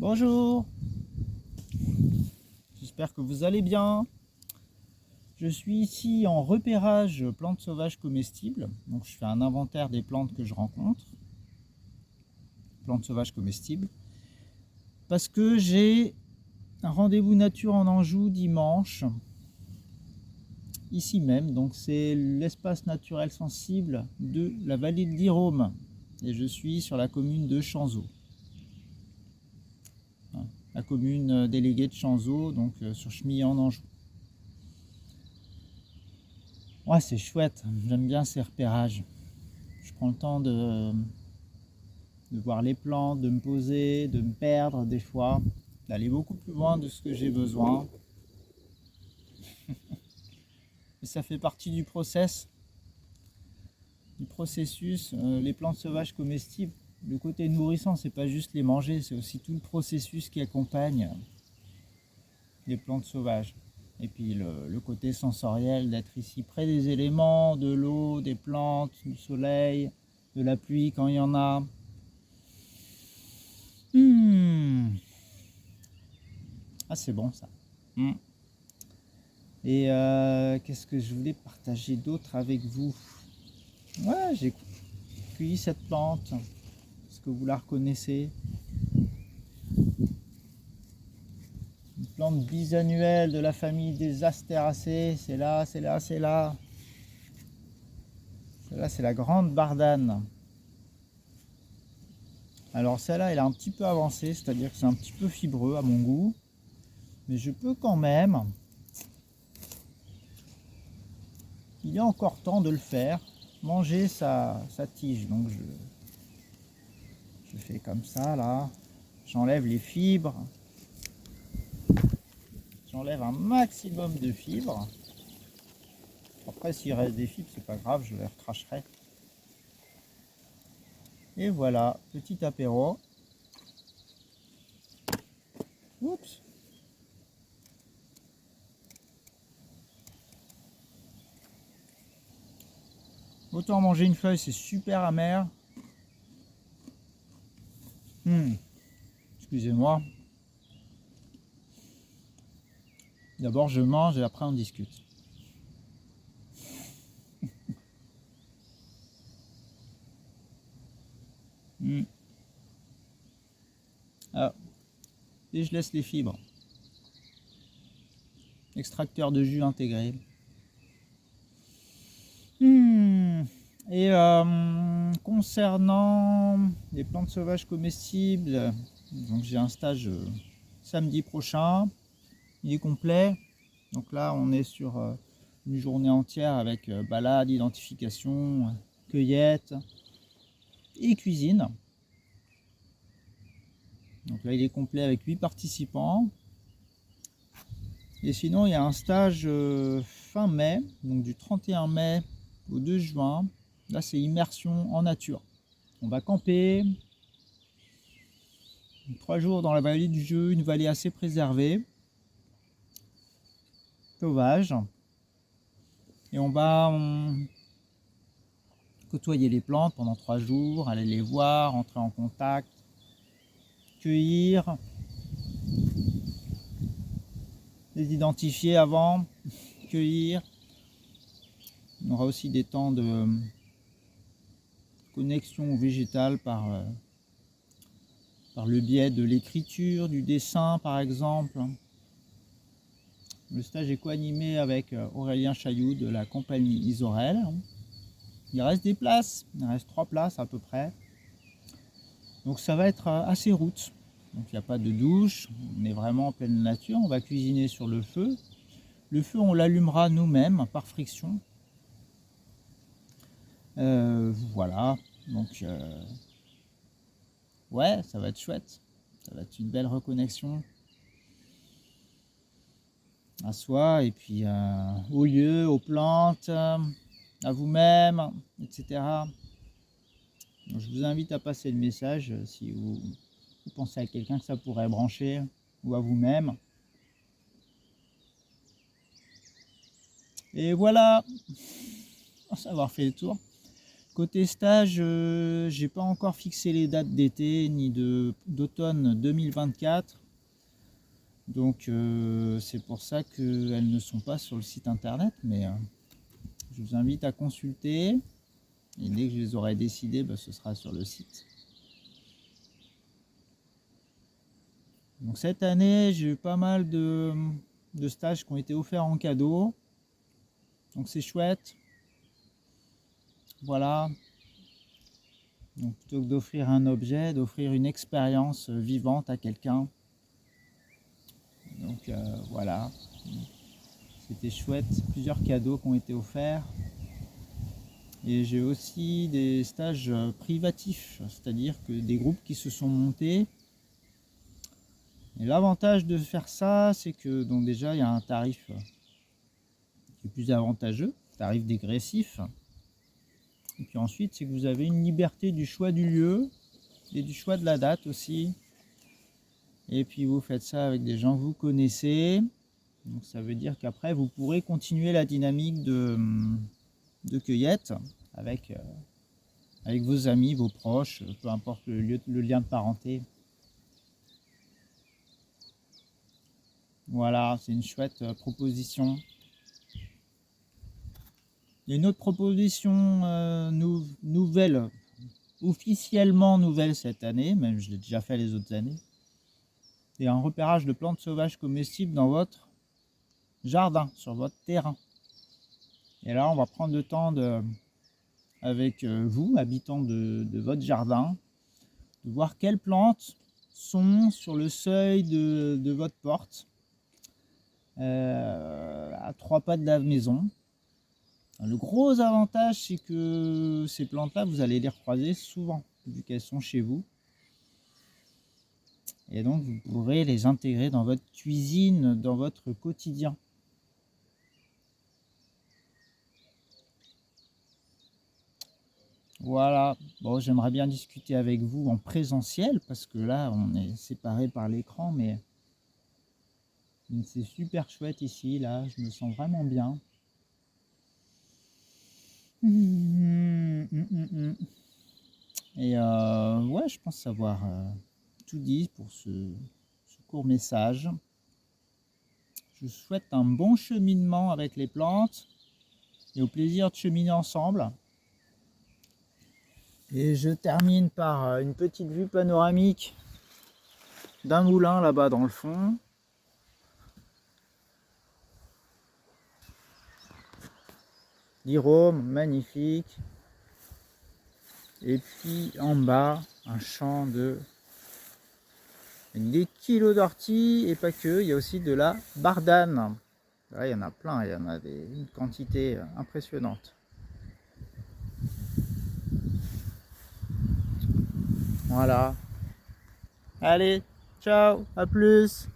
Bonjour, j'espère que vous allez bien. Je suis ici en repérage plantes sauvages comestibles. Donc je fais un inventaire des plantes que je rencontre, plantes sauvages comestibles, parce que j'ai un rendez-vous nature en Anjou dimanche, ici même. Donc c'est l'espace naturel sensible de la vallée de l'Irôme et je suis sur la commune de Chanzeaux. La commune déléguée de Chanzeaux, donc sur Chemillé en Anjou. Ouais, c'est chouette, j'aime bien ces repérages. Je prends le temps de voir les plantes, de me poser, de me perdre des fois, d'aller beaucoup plus loin de ce que j'ai besoin. Et ça fait partie du processus. Les plantes sauvages comestibles, le côté nourrissant, c'est pas juste les manger, c'est aussi tout le processus qui accompagne les plantes sauvages. Et puis le côté sensoriel d'être ici près des éléments, de l'eau, des plantes, du soleil, de la pluie quand il y en a. Ah, c'est bon ça. Et qu'est-ce que je voulais partager d'autre avec vous? Ouais, j'ai cueilli cette plante. Est-ce que vous la reconnaissez? Une plante bisannuelle de la famille des Astéracées. C'est là, c'est là, c'est là. Celle-là, c'est la grande bardane. Alors celle-là, elle est un petit peu avancée, c'est-à-dire que c'est un petit peu fibreux à mon goût. Mais je peux quand même, il est encore temps de le faire, manger sa tige. Donc je fais comme ça là, j'enlève les fibres, j'enlève un maximum de fibres. Après s'il reste des fibres, c'est pas grave, je les recracherai. Et voilà, petit apéro. Oups. Autant manger une feuille, c'est super amer. Excusez-moi. D'abord je mange et après on discute. Ah. Et je laisse les fibres. Extracteur de jus intégré. Et concernant les plantes sauvages comestibles, donc j'ai un stage samedi prochain. Il est complet. Donc là, on est sur une journée entière avec balade, identification, cueillette et cuisine. Donc là, il est complet avec 8 participants. Et sinon, il y a un stage fin mai, donc du 31 mai au 2 juin. Là, c'est immersion en nature. On va camper. 3 jours dans la vallée du Jeu, une vallée assez préservée, sauvage. Et on va côtoyer les plantes pendant 3 jours, aller les voir, entrer en contact, cueillir, les identifier avant, cueillir. On aura aussi des temps de connexion au végétal par le biais de l'écriture, du dessin par exemple. Le stage est co-animé avec Aurélien Chailloux de la compagnie Isorel. Il reste des places, il reste 3 places à peu près. Donc ça va être assez route. Donc il n'y a pas de douche, on est vraiment en pleine nature, on va cuisiner sur le feu. Le feu on l'allumera nous-mêmes par friction. Voilà, donc ouais, ça va être chouette. Ça va être une belle reconnexion à soi et puis au lieu, aux plantes, à vous-même, etc. Donc, je vous invite à passer le message si vous pensez à quelqu'un que ça pourrait brancher ou à vous-même. Et voilà, sans avoir fait le tour. Côté stage, j'ai pas encore fixé les dates d'été ni d'automne 2024. Donc c'est pour ça qu'elles ne sont pas sur le site internet, mais je vous invite à consulter. Et dès que je les aurai décidées, ce sera sur le site. Donc cette année, j'ai eu pas mal de stages qui ont été offerts en cadeau. Donc c'est chouette. Voilà. Donc plutôt que d'offrir un objet, d'offrir une expérience vivante à quelqu'un. Donc voilà. C'était chouette. Plusieurs cadeaux qui ont été offerts. Et j'ai aussi des stages privatifs, c'est-à-dire que des groupes qui se sont montés. Et l'avantage de faire ça, c'est que donc déjà il y a un tarif qui est plus avantageux, tarif dégressif. Et puis ensuite, c'est que vous avez une liberté du choix du lieu et du choix de la date aussi. Et puis vous faites ça avec des gens que vous connaissez. Donc ça veut dire qu'après, vous pourrez continuer la dynamique de cueillette avec vos amis, vos proches, peu importe le lien de parenté. Voilà, c'est une chouette proposition. Il y a une autre proposition nouvelle, officiellement nouvelle cette année, même je l'ai déjà fait les autres années. C'est un repérage de plantes sauvages comestibles dans votre jardin, sur votre terrain. Et là, on va prendre le temps avec vous, habitants de votre jardin, de voir quelles plantes sont sur le seuil de votre porte, à 3 pas de la maison. Le gros avantage, c'est que ces plantes-là, vous allez les recroiser souvent, vu qu'elles sont chez vous. Et donc, vous pourrez les intégrer dans votre cuisine, dans votre quotidien. Voilà. Bon, j'aimerais bien discuter avec vous en présentiel, parce que là, on est séparés par l'écran, mais c'est super chouette ici, là. Je me sens vraiment bien. Et ouais, je pense avoir tout dit pour ce court message. Je vous souhaite un bon cheminement avec les plantes et au plaisir de cheminer ensemble. Et je termine par une petite vue panoramique d'un moulin là-bas dans le fond. L'Irôme, magnifique. Et puis en bas, un champ des kilos d'ortie, et pas que, il y a aussi de la bardane. Là, il y en a plein, il y en a une quantité impressionnante. Voilà. Allez, ciao, à plus.